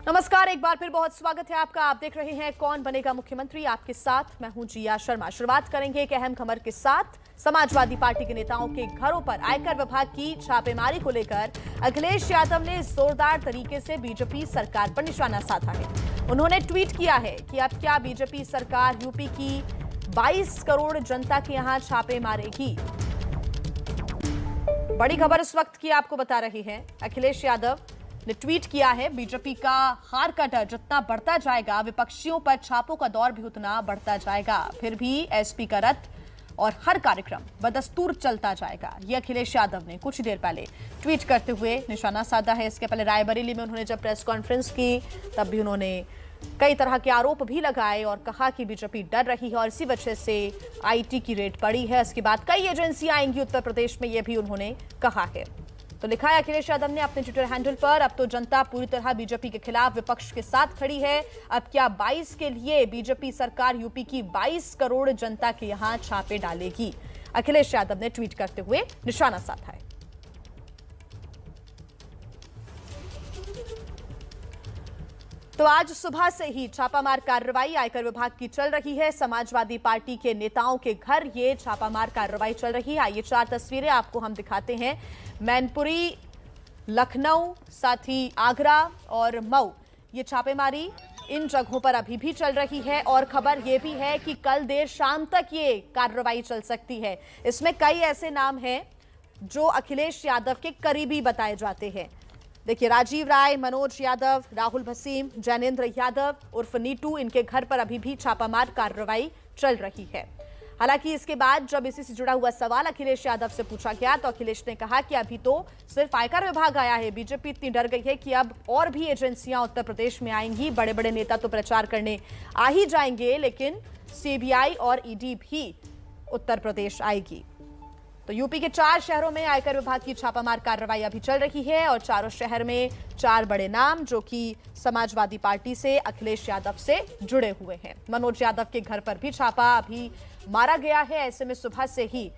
नमस्कार, एक बार फिर बहुत स्वागत है आपका। आप देख रहे हैं कौन बनेगा मुख्यमंत्री। आपके साथ मैं हूं जिया शर्मा। शुरुआत करेंगे एक अहम खबर के साथ। समाजवादी पार्टी के नेताओं के घरों पर आयकर विभाग की छापेमारी को लेकर अखिलेश यादव ने जोरदार तरीके से बीजेपी सरकार पर निशाना साधा है। उन्होंने ट्वीट किया है कि अब क्या बीजेपी सरकार यूपी की 22 करोड़ जनता के यहां छापे मारेगी। बड़ी खबर इस वक्त की आपको बता रही है। अखिलेश यादव ने ट्वीट किया है, बीजेपी का हार का डर जितना बढ़ता जाएगा, विपक्षियों पर छापों का दौर भी उतना बढ़ता जाएगा। फिर भी एसपी का रथ और हर कार्यक्रम बदस्तूर चलता जाएगा। ये अखिलेश यादव ने कुछ देर पहले ट्वीट करते हुए निशाना साधा है। इसके पहले रायबरेली में उन्होंने जब प्रेस कॉन्फ्रेंस की तब भी उन्होंने कई तरह के आरोप भी लगाए और कहा कि बीजेपी डर रही है और इसी वजह से आईटी की रेट बढ़ी है। इसके बाद कई एजेंसियां आएंगी उत्तर प्रदेश में, यह भी उन्होंने कहा है। तो लिखा है अखिलेश यादव ने अपने ट्विटर हैंडल पर, अब तो जनता पूरी तरह बीजेपी के खिलाफ विपक्ष के साथ खड़ी है। अब क्या 22 के लिए बीजेपी सरकार यूपी की 22 करोड़ जनता के यहां छापे डालेगी। अखिलेश यादव ने ट्वीट करते हुए निशाना साधा है। तो आज सुबह से ही छापामार कार्रवाई आयकर विभाग की चल रही है। समाजवादी पार्टी के नेताओं के घर ये छापामार कार्रवाई चल रही है। आइए 4 तस्वीरें आपको हम दिखाते हैं। मैनपुरी, लखनऊ, साथ ही आगरा और मऊ, ये छापेमारी इन जगहों पर अभी भी चल रही है। और खबर यह भी है कि कल देर शाम तक ये कार्रवाई चल सकती है। इसमें कई ऐसे नाम हैं जो अखिलेश यादव के करीबी बताए जाते हैं। देखिए, राजीव राय, मनोज यादव, राहुल भसीन, जैनेंद्र यादव उर्फ नीटू, इनके घर पर अभी भी छापामार कार्रवाई चल रही है। हालांकि इसके बाद जब इसी से जुड़ा हुआ सवाल अखिलेश यादव से पूछा गया तो अखिलेश ने कहा कि अभी तो सिर्फ आयकर विभाग आया है। बीजेपी इतनी डर गई है कि अब और भी एजेंसियां उत्तर प्रदेश में आएंगी। बड़े बड़े नेता तो प्रचार करने आ ही जाएंगे, लेकिन सीबीआई और ईडी भी उत्तर प्रदेश आएगी। तो यूपी के 4 शहरों में आयकर विभाग की छापामार कार्रवाई अभी चल रही है और चारों शहर में 4 बड़े नाम जो कि समाजवादी पार्टी से अखिलेश यादव से जुड़े हुए हैं। मनोज यादव के घर पर भी छापा अभी मारा गया है। ऐसे में सुबह से ही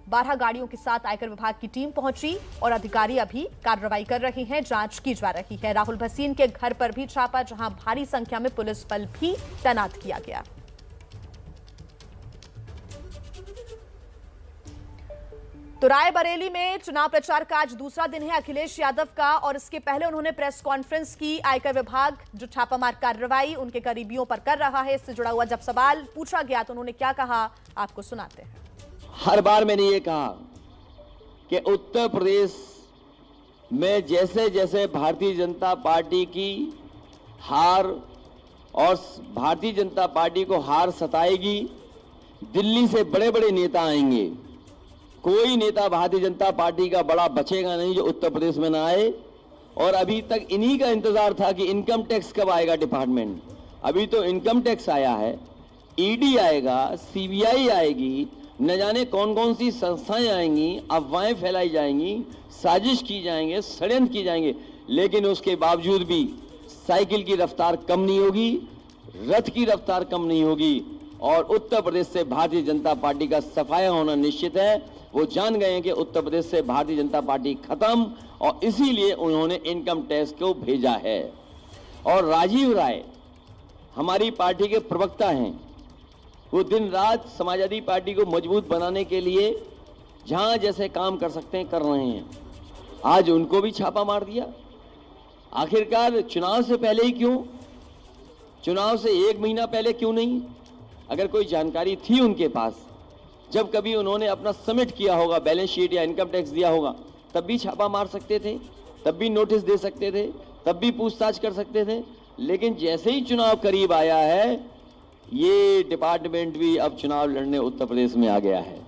12 गाड़ियों के साथ आयकर विभाग की टीम पहुंची और अधिकारी अभी कार्रवाई कर रहे हैं, जांच की जा रही है। राहुल भसीन के घर पर भी छापा, जहां भारी संख्या में पुलिस बल भी तैनात किया गया। तो रायबरेली में चुनाव प्रचार का आज दूसरा दिन है अखिलेश यादव का, और इसके पहले उन्होंने प्रेस कॉन्फ्रेंस की। आयकर विभाग जो छापामार कार्रवाई उनके करीबियों पर कर रहा है, इससे जुड़ा हुआ जब सवाल पूछा गया तो उन्होंने क्या कहा, आपको सुनाते हैं। हर बार मैंने ये कहा कि उत्तर प्रदेश में जैसे जैसे भारतीय जनता पार्टी की हार और भारतीय जनता पार्टी को हार सताएगी, दिल्ली से बड़े बड़े नेता आएंगे। कोई नेता भारतीय जनता पार्टी का बड़ा बचेगा नहीं जो उत्तर प्रदेश में ना आए। और अभी तक इन्हीं का इंतजार था कि इनकम टैक्स कब आएगा डिपार्टमेंट। अभी तो इनकम टैक्स आया है, ईडी आएगा, सीबीआई आएगी, न जाने कौन कौन सी संस्थाएं आएंगी, अफवाहें फैलाई जाएंगी, साजिश की जाएंगे, षड्यंत्र की जाएंगे। लेकिन उसके बावजूद भी साइकिल की रफ्तार कम नहीं होगी, रथ की रफ्तार कम नहीं होगी और उत्तर प्रदेश से भारतीय जनता पार्टी का सफाया होना निश्चित है। वो जान गए हैं कि उत्तर प्रदेश से भारतीय जनता पार्टी खत्म, और इसीलिए उन्होंने इनकम टैक्स को भेजा है। और राजीव राय हमारी पार्टी के प्रवक्ता हैं, वो दिन रात समाजवादी पार्टी को मजबूत बनाने के लिए जहां जैसे काम कर सकते हैं कर रहे हैं। आज उनको भी छापा मार दिया। आखिरकार चुनाव से पहले ही क्यों, चुनाव से 1 महीना पहले क्यों नहीं? अगर कोई जानकारी थी उनके पास, जब कभी उन्होंने अपना सबमिट किया होगा, बैलेंस शीट या इनकम टैक्स दिया होगा, तब भी छापा मार सकते थे, तब भी नोटिस दे सकते थे, तब भी पूछताछ कर सकते थे। लेकिन जैसे ही चुनाव करीब आया है, ये डिपार्टमेंट भी अब चुनाव लड़ने उत्तर प्रदेश में आ गया है।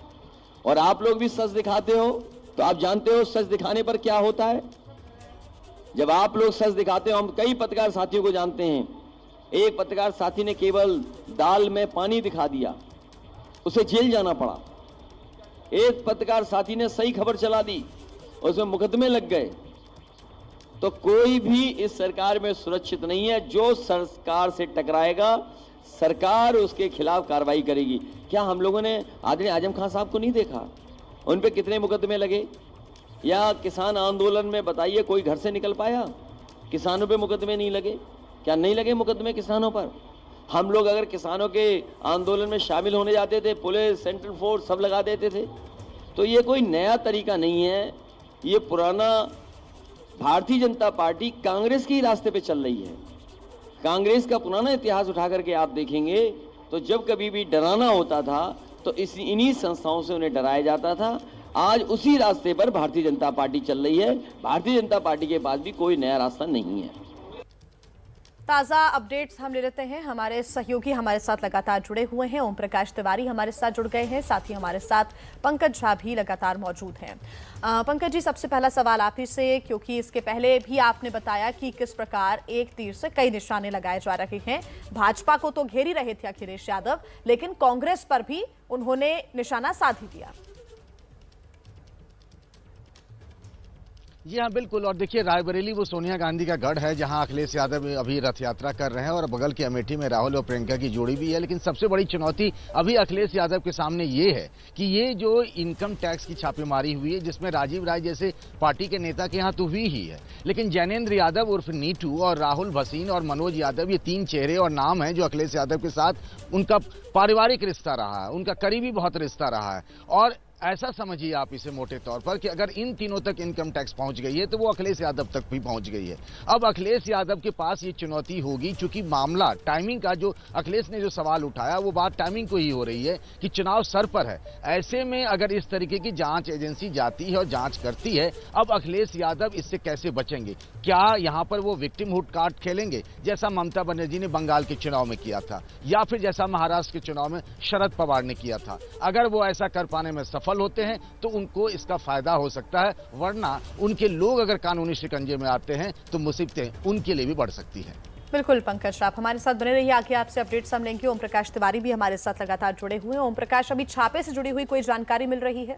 और आप लोग भी सच दिखाते हो, तो आप जानते हो सच दिखाने पर क्या होता है। जब आप लोग सच दिखाते हो, हम कई पत्रकार साथियों को जानते हैं, एक पत्रकार साथी ने केवल दाल में पानी दिखा दिया, उसे जेल जाना पड़ा। एक पत्रकार साथी ने सही खबर चला दी, उसमें मुकदमे लग गए। तो कोई भी इस सरकार में सुरक्षित नहीं है। जो सरकार से टकराएगा, सरकार उसके खिलाफ कार्रवाई करेगी। क्या हम लोगों ने आदरणीय आजम खान साहब को नहीं देखा, उन पे कितने मुकदमे लगे? या किसान आंदोलन में बताइए कोई घर से निकल पाया? किसानों पे मुकदमे नहीं लगे? क्या नहीं लगे मुकदमे किसानों पर? हम लोग अगर किसानों के आंदोलन में शामिल होने जाते थे, पुलिस, सेंट्रल फोर्स सब लगा देते थे। तो ये कोई नया तरीका नहीं है, ये पुराना भारतीय जनता पार्टी कांग्रेस के ही रास्ते पे चल रही है। कांग्रेस का पुराना इतिहास उठा करके आप देखेंगे तो जब कभी भी डराना होता था तो इन्हीं संस्थाओं से उन्हें डराया जाता था। आज उसी रास्ते पर भारतीय जनता पार्टी चल रही है। भारतीय जनता पार्टी के पास भी कोई नया रास्ता नहीं है। ताज़ा अपडेट्स हम ले लेते हैं। हमारे सहयोगी हमारे साथ लगातार जुड़े हुए हैं। ओम प्रकाश तिवारी हमारे साथ जुड़ गए हैं, साथ ही हमारे साथ पंकज झा भी लगातार मौजूद हैं। पंकज जी, सबसे पहला सवाल आप ही से, क्योंकि इसके पहले भी आपने बताया कि किस प्रकार एक तीर से कई निशाने लगाए जा रहे हैं। भाजपा को तो घेर ही रहे थे अखिलेश यादव, लेकिन कांग्रेस पर भी उन्होंने निशाना साध ही दिया। जी हाँ, बिल्कुल। और देखिए, रायबरेली वो सोनिया गांधी का गढ़ है जहां अखिलेश यादव अभी रथ यात्रा कर रहे हैं और बगल की अमेठी में राहुल और प्रियंका की जोड़ी भी है। लेकिन सबसे बड़ी चुनौती अभी अखिलेश यादव के सामने ये है कि ये जो इनकम टैक्स की छापेमारी हुई है, जिसमें राजीव राय जैसे पार्टी के नेता के यहाँ तो हुई ही है, लेकिन जैनेन्द्र यादव उर्फ नीटू और राहुल भसीन और मनोज यादव, ये तीन चेहरे और नाम हैं जो अखिलेश यादव के साथ उनका पारिवारिक रिश्ता रहा है, उनका करीबी बहुत रिश्ता रहा है। और ऐसा समझिए आप इसे मोटे तौर पर कि अगर इन तीनों तक इनकम टैक्स पहुंच गई है तो वो अखिलेश यादव तक भी पहुंच गई है। अब अखिलेश यादव के पास ये चुनौती होगी, चूंकि मामला टाइमिंग का, जो अखिलेश ने जो सवाल उठाया वो बात टाइमिंग को ही हो रही है कि चुनाव सर पर है। ऐसे में अगर इस तरीके की जांच एजेंसी जाती है और जांच करती है, अब अखिलेश यादव इससे कैसे बचेंगे? क्या यहां पर वो विक्टिमहुड कार्ड खेलेंगे जैसा ममता बनर्जी ने बंगाल के चुनाव में किया था, या फिर जैसा महाराष्ट्र के चुनाव में शरद पवार ने किया था? अगर वो ऐसा कर पाने में सफल होते हैं तो उनको इसका फायदा हो सकता है, वरना उनके लोग अगर कानूनी शिकंजे में आते हैं तो मुसीबतें उनके लिए भी बढ़ सकती हैं। बिल्कुल पंकज, आप हमारे साथ बने रहिए, आगे आपसे अपडेट्स हम लेंगे। ओम प्रकाश तिवारी भी हमारे साथ लगातार जुड़े हुए हैं। ओम प्रकाश, अभी छापे से जुड़ी हुई कोई जानकारी मिल रही है?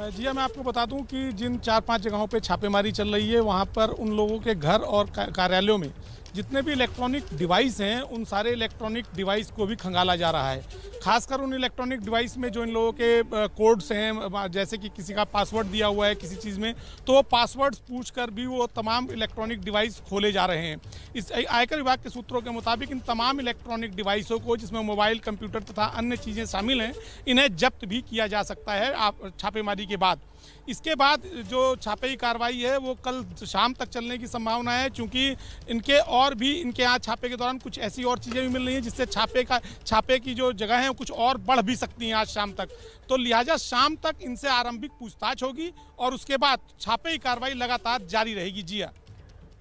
जी हाँ, मैं आपको बता दूं कि जिन 4-5 जगहों पे छापेमारी चल रही है, वहाँ पर उन लोगों के घर और कार्यालयों में जितने भी इलेक्ट्रॉनिक डिवाइस हैं, उन सारे इलेक्ट्रॉनिक डिवाइस को भी खंगाला जा रहा है। खासकर उन इलेक्ट्रॉनिक डिवाइस में जो इन लोगों के कोड्स हैं, जैसे कि किसी का पासवर्ड दिया हुआ है किसी चीज़ में, तो वो पासवर्ड्स पूछकर भी वो तमाम इलेक्ट्रॉनिक डिवाइस खोले जा रहे हैं। इस आयकर विभाग के सूत्रों के मुताबिक इन तमाम इलेक्ट्रॉनिक डिवाइसों को, जिसमें मोबाइल, कंप्यूटर तथा अन्य चीज़ें शामिल हैं, इन्हें जब्त भी किया जा सकता है छापेमारी के बाद। इसके बाद जो छापे की कार्रवाई है वो कल शाम तक चलने की संभावना है, क्योंकि इनके यहाँ छापे के दौरान कुछ ऐसी और चीज़ें भी मिल रही हैं जिससे छापे की जो जगह है कुछ और बढ़ भी सकती हैं आज शाम तक। तो लिहाजा शाम तक इनसे आरंभिक पूछताछ होगी और उसके बाद छापे की कार्रवाई लगातार जारी रहेगी। जी हाँ,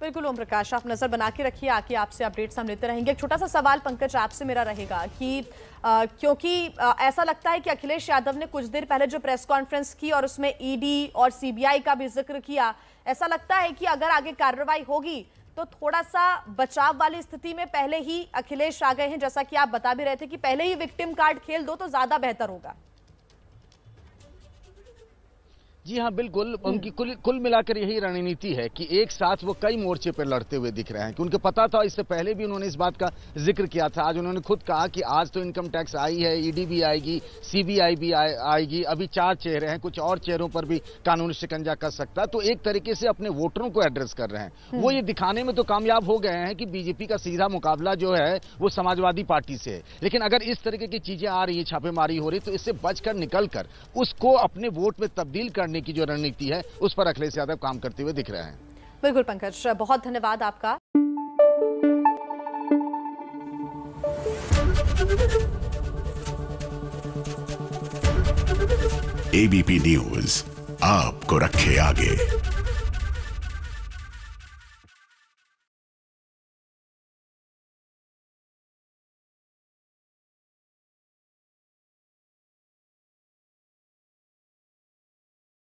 बिल्कुल ओम प्रकाश, आप नजर बना के रखिए, आके आपसे अपडेट्स हम लेते रहेंगे। एक छोटा सा सवाल पंकज आपसे मेरा रहेगा कि क्योंकि ऐसा लगता है कि अखिलेश यादव ने कुछ देर पहले जो प्रेस कॉन्फ्रेंस की और उसमें ईडी और सीबीआई का भी जिक्र किया, ऐसा लगता है कि अगर आगे कार्रवाई होगी तो थोड़ा सा बचाव वाली स्थिति में पहले ही अखिलेश आ गए हैं, जैसा कि आप बता भी रहे थे कि पहले ही विक्टिम कार्ड खेल दो तो ज्यादा बेहतर होगा। जी हाँ, बिल्कुल। उनकी कुल मिलाकर यही रणनीति है कि एक साथ वो कई मोर्चे पर लड़ते हुए दिख रहे हैं, कि उनको पता था, इससे पहले भी उन्होंने इस बात का जिक्र किया था। आज उन्होंने खुद कहा कि आज तो इनकम टैक्स आई है, ईडी भी आएगी, सीबीआई भी आएगी, अभी 4 चेहरे हैं, कुछ और चेहरों पर भी कानूनी शिकंजा कर सकता है। तो एक तरीके से अपने वोटरों को एड्रेस कर रहे हैं। वो ये दिखाने में तो कामयाब हो गए हैं कि बीजेपी का सीधा मुकाबला जो है वो समाजवादी पार्टी से है। लेकिन अगर इस तरीके की चीजें आ रही है, छापेमारी हो रही, तो इससे बचकर निकलकर उसको अपने वोट में तब्दील करने की जो रणनीति है उस पर अखिलेश यादव काम करते हुए दिख रहे हैं। बिल्कुल पंकज, बहुत धन्यवाद आपका। एबीपी न्यूज आपको रखे आगे।